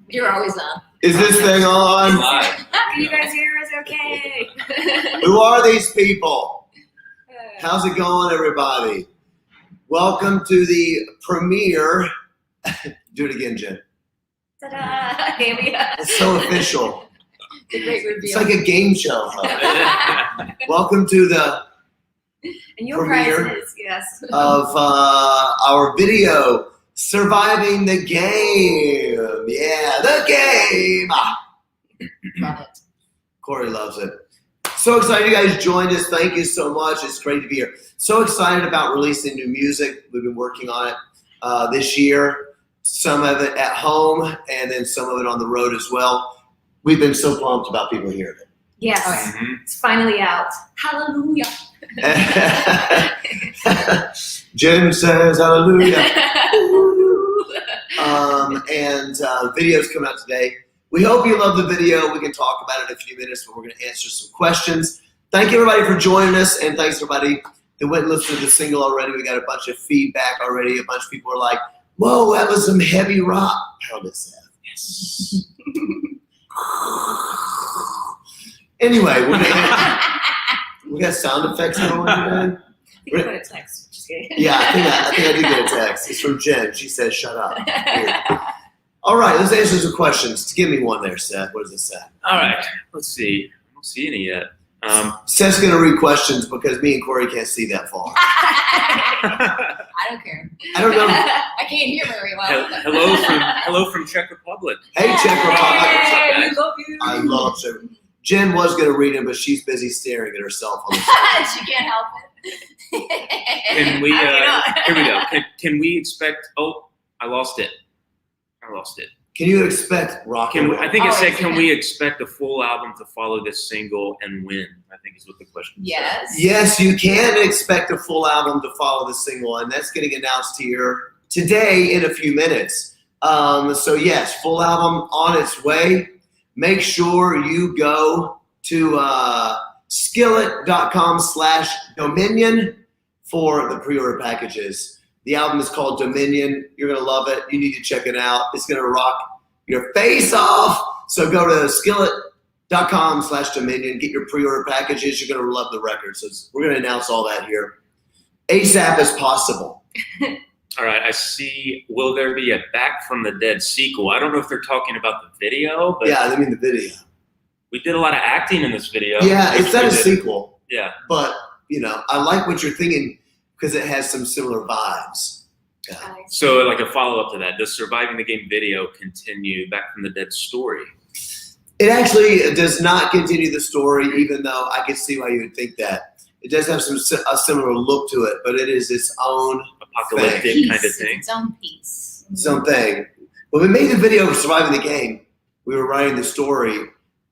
You're always on. Is this thing on? Can you guys hear us okay? Who are these people? How's it going, everybody? Welcome to the premiere. Do it again, Jen. Ta-da! Here we go. It's so official. It's a great reveal. It's like a game show. Huh? Welcome to the and your premiere prizes, yes. of our video, Surviving the Game. Yeah, the game. Love it. Corey loves it. So excited you guys joined us. Thank you so much. It's great to be here. So excited about releasing new music. We've been working on it this year. Some of it at home and then some of it on the road as well. We've been so pumped about people hearing it. Yes. Mm-hmm. It's finally out. Hallelujah. Jen says hallelujah. And videos coming out today. We hope you love the video. We can talk about it in a few minutes, but we're going to answer some questions. Thank you, everybody, for joining us, and thanks, everybody that went and listened to the single already. We got a bunch of feedback already. A bunch of people are like, whoa, that was some heavy rock. How does that? Yes. Anyway, we got sound effects going today. You can put a text. Just kidding. Yeah, I think I did get a text. It's from Jen. She says, shut up. Weird. All right, let's answer some questions. Give me one there, Seth. What does it say? All right, let's see. I don't see any yet. Seth's going to read questions because me and Corey can't see that far. I don't care. I don't know. I can't hear very well. Hello from Czech Republic. Hey, Czech Republic. Hey, we love you. I love Czech Republic. Jen was going to read him, but she's busy staring at herself on the screen. She can't help it. Can we? Here we go. Can we expect? Oh, I lost it. Can you expect rock and roll? I think it said, can we expect a full album to follow this single and when? I think is what the question is. Yes. Yes, you can expect a full album to follow the single, and that's getting announced here today in a few minutes. So yes, full album on its way. Make sure you go to skillet.com/Dominion for the pre-order packages. The album is called Dominion. You're going to love it. You need to check it out. It's going to rock your face off. So go to skillet.com/Dominion. Get your pre-order packages. You're going to love the record. So we're going to announce all that here ASAP as possible. All right, I see. Will there be a Back from the Dead sequel? I don't know if they're talking about the video, but Yeah, I mean the video. we did a lot of acting in this video. Yeah, it's not a We did. sequel. Yeah. But, I like what you're thinking because it has some similar vibes. Yeah. So like a follow-up to that, does Surviving the Game video continue Back from the Dead story? It actually does not continue the story, even though I can see why you would think that. It does have a similar look to it, but it is its own Apocalyptic Peace. kind of thing. Its own piece. something. When we made the video of Surviving the Game, we were writing the story.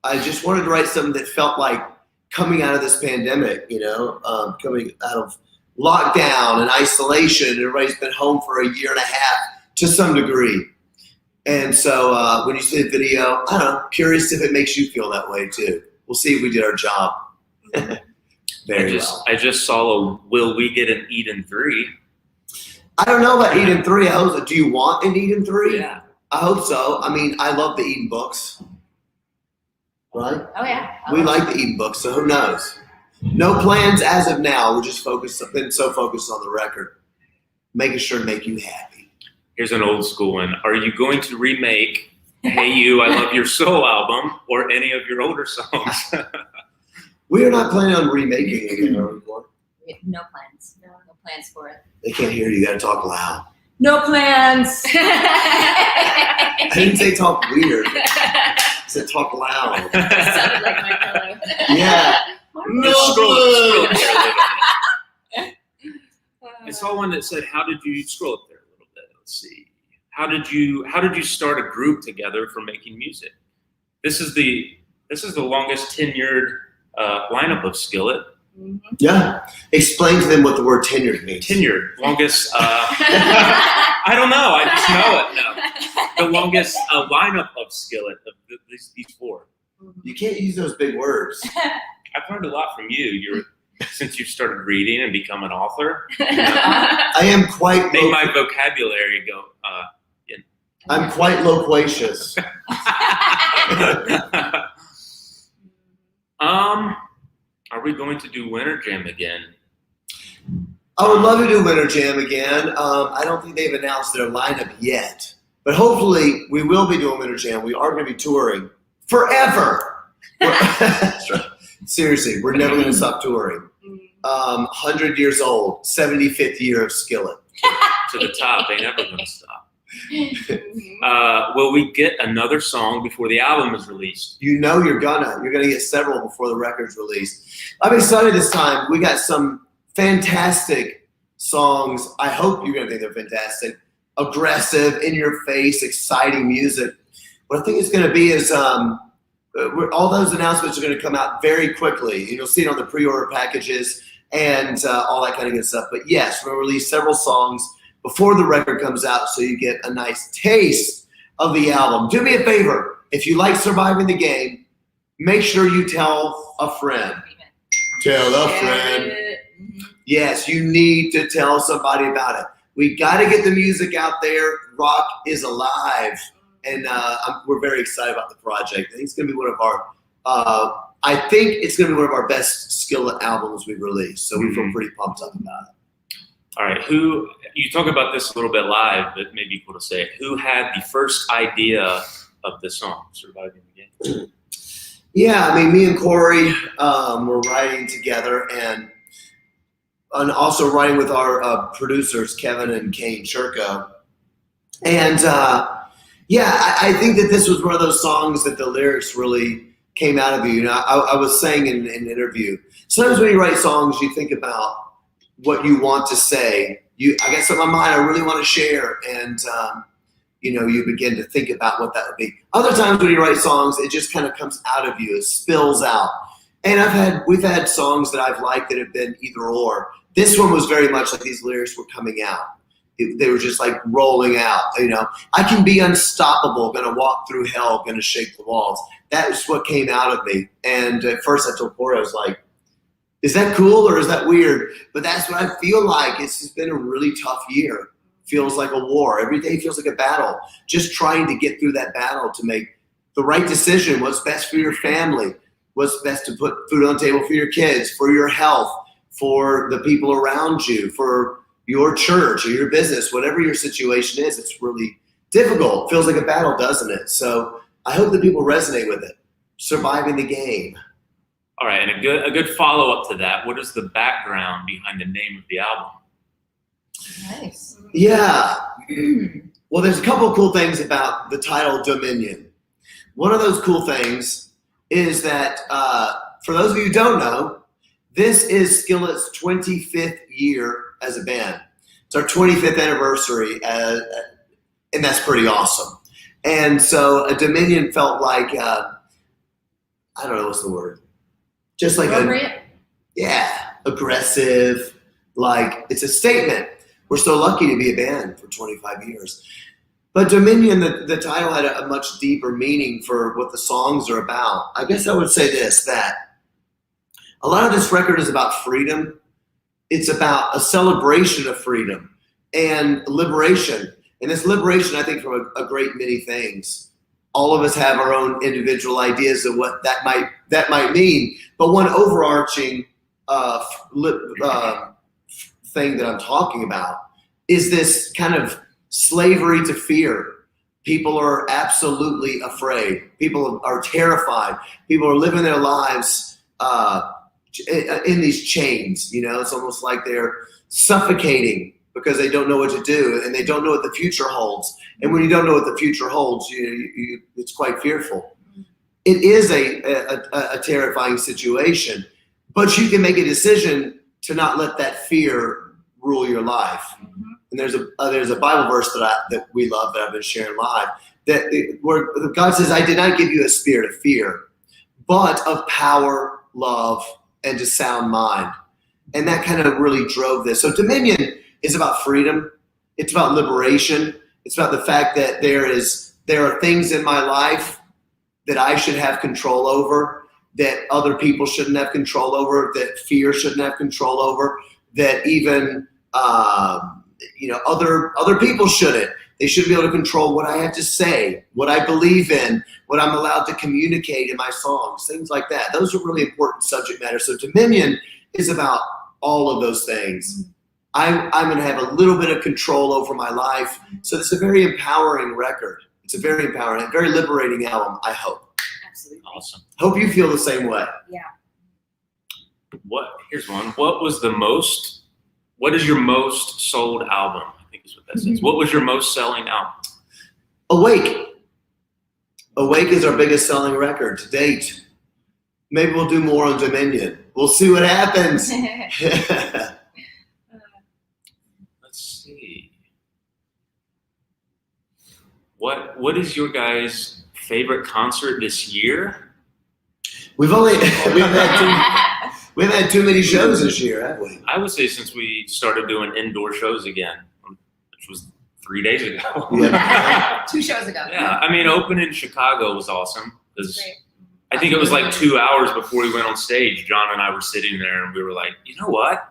I just wanted to write something that felt like coming out of this pandemic, coming out of lockdown and isolation. Everybody's been home for a year and a half to some degree. And so when you see the video, I don't know, curious if it makes you feel that way too. We'll see if we did our job. Very well. I just saw a Will We Get an Eden 3? I don't know about Eden 3. Do you want an Eden 3? Yeah. I hope so. I mean, I love the Eden books. Right? Oh, yeah. We like the Eden books, so who knows? No plans as of now. We're just been so focused on the record, making sure to make you happy. Here's an old school one. Are you going to remake Hey You, I Love Your Soul album or any of your older songs? We are not planning on remaking anything, are we, Lauren? No plans. No plans for it. They can't hear you. You got to talk loud. No plans. I didn't say talk weird. I said talk loud. Sounded like my pillow. Yeah. Just scroll up there a little bit. I saw one that said, how did you scroll up there a little bit? Let's see. How did you start a group together for making music? This is the longest tenured lineup of Skillet. Mm-hmm. Yeah. Explain to them what the word tenured means. Tenured, longest. I don't know. I just know it. No, the longest lineup of Skillet of these four. You can't use those big words. I've learned a lot from you. Since you've started reading and become an author. I am quite. Made my vocabulary go. I'm quite loquacious. Are we going to do Winter Jam again? I would love to do Winter Jam again. I don't think they've announced their lineup yet, but hopefully we will be doing Winter Jam. We are going to be touring forever. That's right. Seriously, we're never going to stop touring. 100 years old, 75th year of Skillet. To the top. They never going to stop. Will we get another song before the album is released? You know you're gonna get several before the record's released. I'm excited this time. We got some fantastic songs. I hope you're gonna think they're fantastic. Aggressive, in your face, exciting music. What I think it's gonna be is all those announcements are gonna come out very quickly. You'll see it on the pre-order packages and all that kind of good stuff. But yes, we're gonna release several songs before the record comes out, so you get a nice taste of the album. Do me a favor, if you like Surviving the Game, make sure you tell a friend. Tell a friend. Yes, you need to tell somebody about it. We got to get the music out there. Rock is alive, and we're very excited about the project. I think it's going to be one of our best Skillet albums we've released. So we feel pretty pumped up about it. All right, you talk about this a little bit live, but maybe cool to say, who had the first idea of the song, Surviving the Game? Yeah, I mean, me and Corey were writing together and also writing with our producers, Kevin and Kane Churko. And I think that this was one of those songs that the lyrics really came out of you. You know, I was saying in an interview, sometimes when you write songs, you think about what you want to say. I got something on my mind I really want to share, and you begin to think about what that would be. Other times when you write songs, it just kind of comes out of you, it spills out. And we've had songs that I've liked that have been either or. This one was very much like these lyrics were coming out. They were just like rolling out. I can be unstoppable, gonna walk through hell, gonna shake the walls. That was what came out of me. And at first I told Corey, I was like, is that cool or is that weird? But that's what I feel like. It's just been a really tough year. Feels like a war. Every day feels like a battle. Just trying to get through that battle to make the right decision. What's best for your family? What's best to put food on the table for your kids, for your health, for the people around you, for your church or your business, whatever your situation is. It's really difficult. Feels like a battle, doesn't it? So I hope that people resonate with it. Surviving the Game. All right, and a good follow-up to that, what is the background behind the name of the album? Nice. Yeah. Well, there's a couple of cool things about the title Dominion. One of those cool things is that, for those of you who don't know, this is Skillet's 25th year as a band. It's our 25th anniversary, and that's pretty awesome. And so a Dominion felt like, I don't know what's the word. Just like aggressive, like it's a statement. We're so lucky to be a band for 25 years. But Dominion, the title had a much deeper meaning for what the songs are about. I guess I would say this, that a lot of this record is about freedom. It's about a celebration of freedom and liberation. And this liberation, I think, from a great many things. All of us have our own individual ideas of what that might mean. But one overarching thing that I'm talking about is this kind of slavery to fear. People are absolutely afraid. People are terrified. People are living their lives in these chains. It's almost like they're suffocating because they don't know what to do and they don't know what the future holds. And when you don't know what the future holds, it's quite fearful. It is a terrifying situation, but you can make a decision to not let that fear rule your life. Mm-hmm. And there's a Bible verse that we love that I've been sharing live where God says, "I did not give you a spirit of fear, but of power, love, and a sound mind." And that kind of really drove this. So Dominion is about freedom. It's about liberation. It's about the fact that there are things in my life that I should have control over, that other people shouldn't have control over, that fear shouldn't have control over, that even other people shouldn't. They should be able to control what I have to say, what I believe in, what I'm allowed to communicate in my songs, things like that. Those are really important subject matter. So Dominion is about all of those things. I'm going to have a little bit of control over my life. So it's a very empowering record. It's a very empowering, very liberating album, I hope. Absolutely. Awesome. Hope you feel the same way. Yeah. Here's one. What is your most sold album? I think is what that says. What was your most selling album? Awake. Awake is our biggest selling record to date. Maybe we'll do more on Dominion. We'll see what happens. Let's see. What is your guys' favorite concert this year? we've had too many shows this year, haven't we? I would say since we started doing indoor shows again, which was 3 days ago. Yeah. 2 shows ago. Yeah, I mean, open in Chicago was awesome because Great. I think it was like 2 hours before we went on stage. John and I were sitting there and we were like, you know what?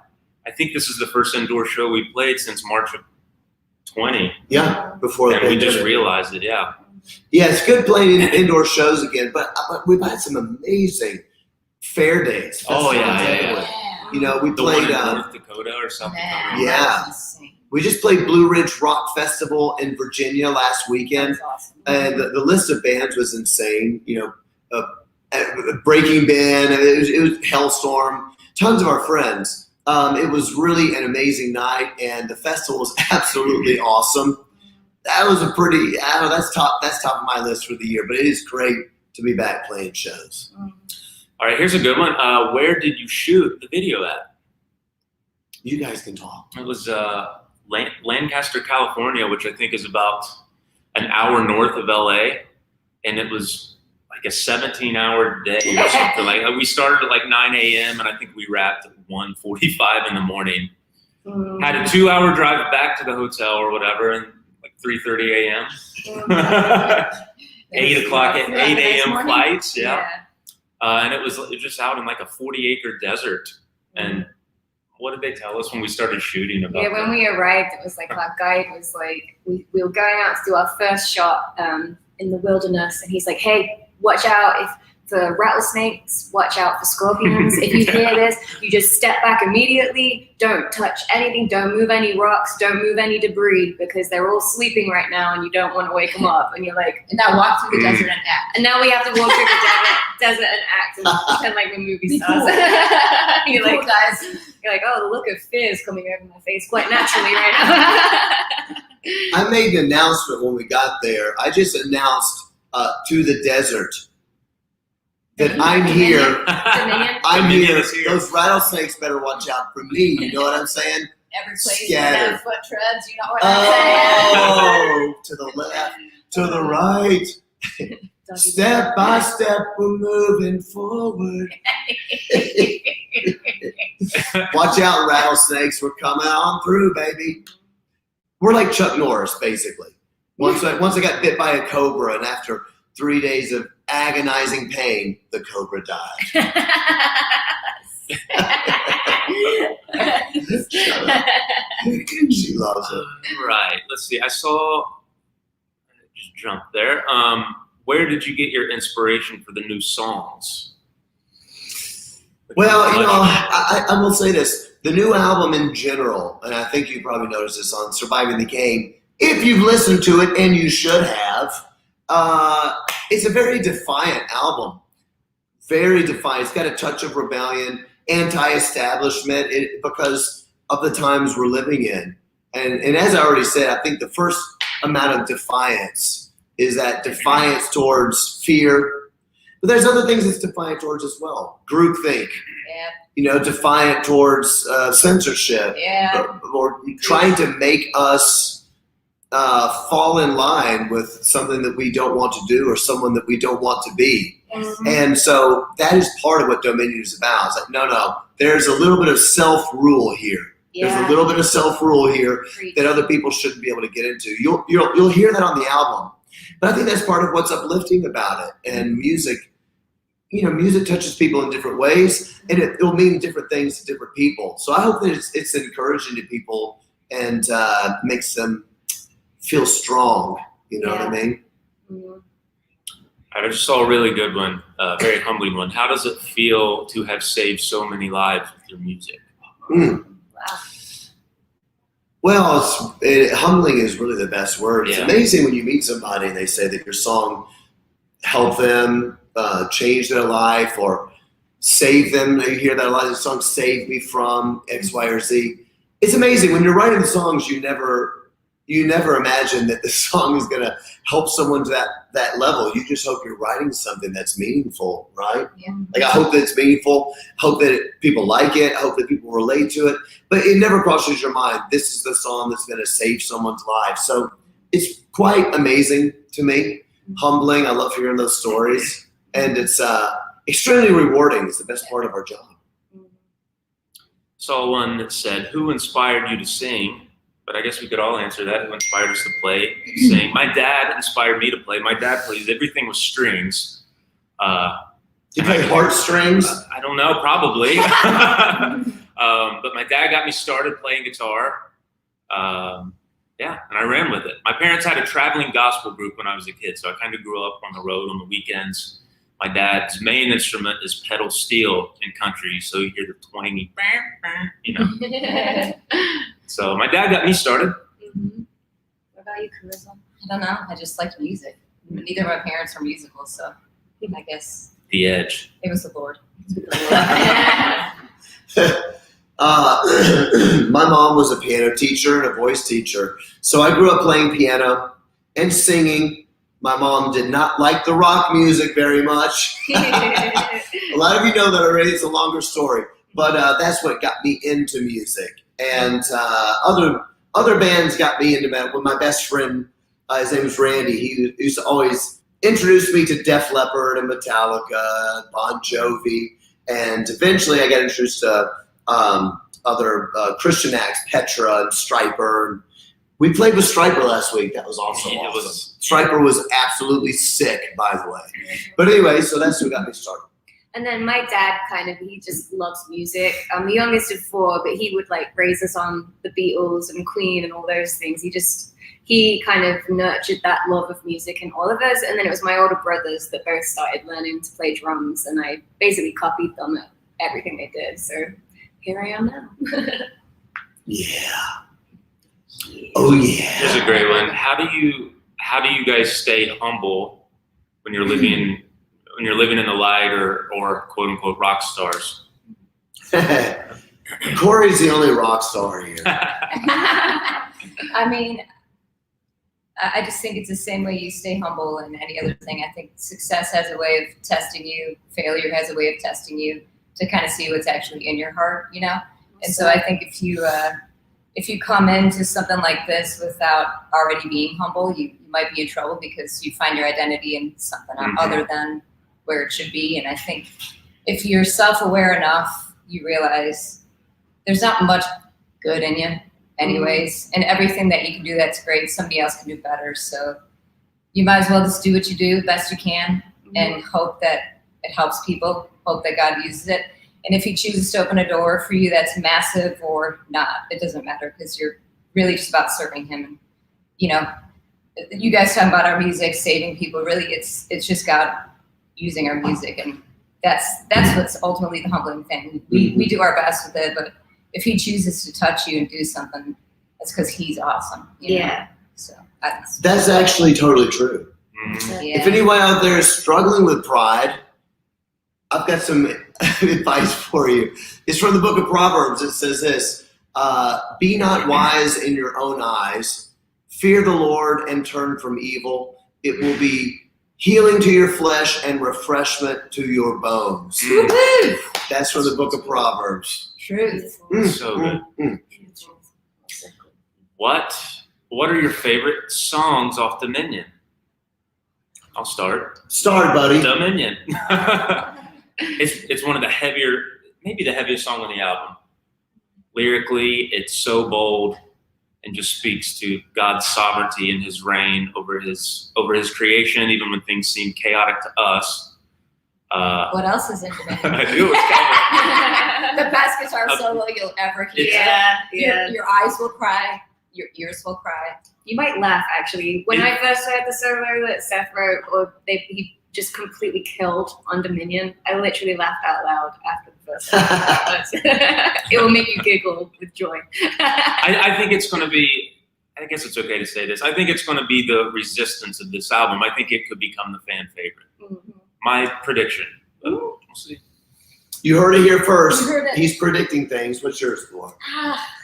I think this is the first indoor show we played since March of 20. Yeah, before the And we just pandemic. realized it, yeah. Yeah, it's good playing in indoor shows again, but we've had some amazing fair days. Oh, yeah, festivals yeah, everywhere. Yeah. You know, we The one played. in North Dakota or something. Man, Yeah. that was insane. We just played Blue Ridge Rock Festival in Virginia last weekend, That was awesome. and the list of bands was insane. You know, Breaking Band, it was Hellstorm, tons of our friends. It was really an amazing night, and the festival was absolutely awesome. That was a pretty, that's top of my list for the year, but it is great to be back playing shows. All right, here's a good one. Where did you shoot the video at? You guys can talk. It was Lancaster, California, which I think is about an hour north of LA, and it was like a 17-hour day or something. Like we started at like 9 a.m. and I think we wrapped at 1:45 in the morning. Had a 2-hour drive back to the hotel or whatever, and like 3:30 a.m. 8 o'clock at 8 a.m. flights, yeah. And it was just out in like a 40-acre desert. And what did they tell us when we started shooting about Yeah, when that? we arrived, it was like our guide was like, we were going out to do our first shot in the wilderness, and he's like, hey, watch out for rattlesnakes, watch out for scorpions. If you hear this, you just step back immediately, don't touch anything, don't move any rocks, don't move any debris, because they're all sleeping right now and you don't want to wake them up. And you're like, And now walk through the desert and act. and now we have to walk through the desert and act and pretend like we're movie Be stars. cool. You're Cool, like, guys. you're like, oh, the look of fear is coming over my face quite naturally right now. I made an announcement when we got there. I just announced to the desert that I'm here. Dominion. I'm Dominion here. is here. Those rattlesnakes better watch out for me. You know what I'm saying? Every place Scattered. where foot treads, you know what I'm saying? Oh, to the left, to the right. Step by step, we're moving forward. Watch out, rattlesnakes. We're coming on through, baby. We're like Chuck Norris, basically. Once I got bit by a cobra, and after 3 days of agonizing pain, the cobra died. Shut up. She loves it. Right. Let's see. I just jumped there. Where did you get your inspiration for the new songs? Well, you know, I will say this. The new album in general, and I think you probably noticed this on Surviving the Game, if you've listened to it, and you should have, it's a very defiant album. Very defiant. It's got a touch of rebellion, anti-establishment, because of the times we're living in. And as I already said, I think the first amount of defiance is that defiance towards fear. But there's other things it's defiant towards as well. Groupthink. Yeah. You know, defiant towards censorship. Yeah. Or trying to make us fall in line with something that we don't want to do or someone that we don't want to be. And so that is part of what Dominion is about. It's like, no, there's a little bit of self-rule here. There's a little bit of self-rule here that other people shouldn't be able to get into. You'll hear that on the album. But I think that's part of what's uplifting about it. And music, you know, music touches people in different ways, and it will mean different things to different people. So I hope that it's encouraging to people and makes them feel strong. You know what I mean? Mhm. I just saw a really good one, very humbling one. How does it feel to have saved so many lives with your music? Mm. Wow. Well, humbling is really the best word. It's Yeah. amazing when you meet somebody and they say that your song helped them change their life or save them. You hear that a lot of the songs saved me from X, Y, or Z. It's amazing when you're writing songs. You never imagine that the song is going to help someone to that level. You just hope you're writing something that's meaningful, right? Yeah. Like I hope that it's meaningful. Hope that people like it. Hope that people relate to it. But it never crosses your mind, this is the song that's going to save someone's life. So it's quite amazing to me. Humbling. I love hearing those stories, and it's extremely rewarding. It's the best part of our job. Saw one that said, "Who inspired you to sing?" But I guess we could all answer that. Who inspired us to play, sing? My dad inspired me to play. My dad plays everything with strings. You play heartstrings? I don't know, probably. But my dad got me started playing guitar. Yeah, and I ran with it. My parents had a traveling gospel group when I was a kid, so I kind of grew up on the road on the weekends. My dad's main instrument is pedal steel in country, so you hear the twangy, you know. So my dad got me started. Mhm. What about you, Carissa? I don't know. I just liked music. Neither of my parents were musical, so I guess The Edge. it was the Lord. My mom was a piano teacher and a voice teacher. So I grew up playing piano and singing. My mom did not like the rock music very much. A lot of you know that already. It's a longer story. But that's what got me into music. And other bands got me into that. When my best friend, his name was Randy, he used to always introduce me to Def Leppard and Metallica, Bon Jovi. And eventually I got introduced to other Christian acts, Petra and Stryper. We played with Stryper last week. That was also It awesome. was- Stryper was absolutely sick, by the way. But anyway, so that's what got me started. And then my dad he just loves music. I'm the youngest of four, but he would like raise us on the Beatles and Queen and all those things. He kind of nurtured that love of music in all of us. And then it was my older brothers that both started learning to play drums, and I basically copied them at everything they did. So here I am now. Yeah. Oh yeah. Here's a great one. How do you guys stay humble when you're living in the light or quote unquote rock stars? Corey's the only rock star here. I mean, I just think it's the same way you stay humble in any other thing. I think success has a way of testing you. Failure has a way of testing you to kind of see what's actually in your heart, you know? And so I think if you come into something like this without already being humble, you might be in trouble because you find your identity in something other than where it should be. And I think if you're self-aware enough, you realize there's not much good in you anyways. And everything that you can do that's great, somebody else can do better. So you might as well just do what you do best you can and hope that it helps people, hope that God uses it. And if he chooses to open a door for you that's massive or not, it doesn't matter because you're really just about serving him. And, you know, you guys talking about our music, saving people, really it's just God using our music. And that's what's ultimately the humbling thing. We do our best with it, but if he chooses to touch you and do something, it's because he's awesome. You know? Yeah. So That's actually totally true. yeah. If anyone out there is struggling with pride, I've got some advice for you. It's from the book of Proverbs. It says this, be not wise in your own eyes. Fear the Lord and turn from evil. It will be healing to your flesh and refreshment to your bones. That's from the book of Proverbs. Truth. So good. What are your favorite songs off Dominion? I'll start. Start, buddy. Dominion. It's one of the heavier, maybe the heaviest song on the album. Lyrically, it's so bold and just speaks to God's sovereignty and his reign over his creation, even when things seem chaotic to us. What else is in Dominion? I knew it was coming. The best guitar solo you'll ever hear. Yeah. Your eyes will cry. your ears will cry. You might laugh, actually. When I first heard the solo that Seth wrote, he just completely killed on Dominion, I literally laughed out loud after the first time. It will make you giggle with joy. I think it's going to be, I guess it's okay to say this, I think it's going to be the resistance of this album. I think it could become the fan favorite. Mm-hmm. My prediction. We'll see. You heard it here first. You heard it. He's predicting things. What's yours, Laura?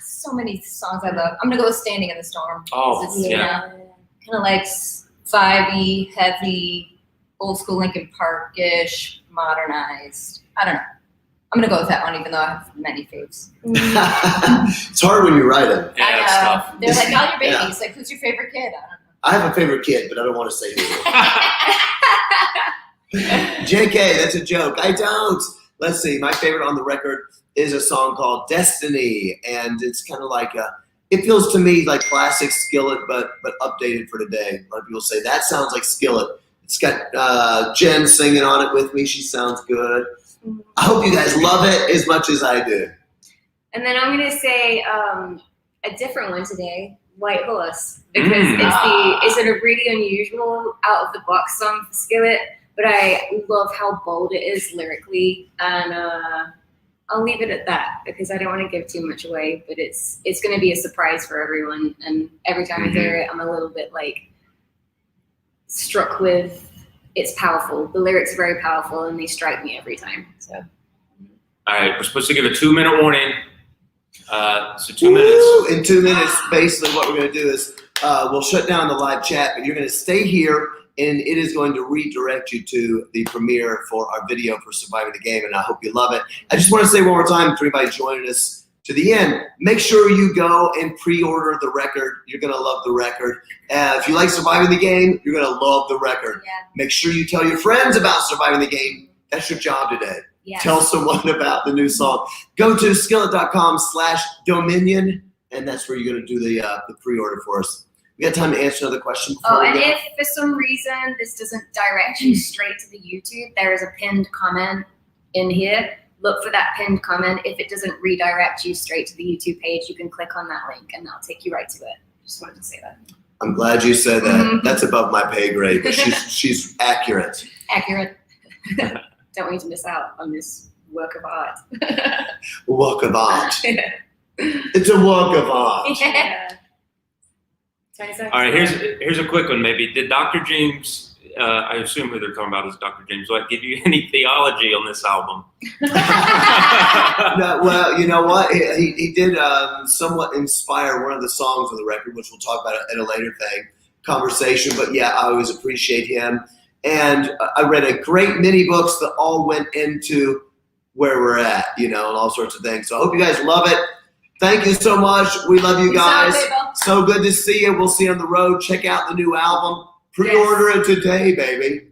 So many songs I love. I'm gonna go with Standing in the Storm. Oh, It's, yeah. Kind of like 5-y, heavy, old school Linkin Park-ish, modernized. I don't know. I'm gonna go with that one, even though I have many faves. It's hard when you write them. Yeah, I it's know. tough. They're like all your Yeah. babies. Like, who's your favorite kid? I don't know. I have a favorite kid, but I don't want to say who. JK, that's a joke. I don't. Let's see. My favorite on the record is a song called Destiny. And it's kind of like, it feels to me like classic Skillet, but updated for today. A lot of people say, that sounds like Skillet. It's got Jen singing on it with me. She sounds good. I hope you guys love it as much as I do. And then I'm gonna say a different one today, White Horse, because it's a really unusual out of the box song for Skillet, but I love how bold it is lyrically, and I'll leave it at that because I don't want to give too much away. But it's gonna be a surprise for everyone, and every time I hear it, I'm a little bit like struck with. It's powerful. The lyrics are very powerful, and they strike me every time. So. All right, we're supposed to give a 2-minute warning. So 2 minutes. In 2 minutes, basically what we're going to do is we'll shut down the live chat, but you're going to stay here, and it is going to redirect you to the premiere for our video for Surviving the Game, and I hope you love it. I just want to say one more time for anybody joining us to the end, make sure you go and pre-order the record. You're going to love the record. If you like Surviving the Game, you're going to love the record. Yeah. Make sure you tell your friends about Surviving the Game. That's your job today. Yes. Tell someone about the new song. Go to skillet.com/dominion, and that's where you're going to do the pre-order for us. We got time to answer another question. Oh, and if for some reason this doesn't direct you straight to the YouTube, there is a pinned comment in here. Look for that pinned comment. If it doesn't redirect you straight to the YouTube page, you can click on that link, and that'll take you right to it. Just wanted to say that. I'm glad you said that. That's above my pay grade, but she's accurate. Accurate. Don't want you to miss out on this work of art. Work of art. It's a work of art. Yeah. 20 seconds. All right, here's a quick one maybe. Did Dr. James, I assume who they're talking about is Dr. James White, give you any theology on this album? No, well, you know what? He did somewhat inspire one of the songs on the record, which we'll talk about in a later conversation. But yeah, I always appreciate him. And I read a great many books that all went into where we're at, and all sorts of things. So I hope you guys love it. Thank you so much. We love you guys. So good to see you. We'll see you on the road. Check out the new album. Pre-order it today, baby.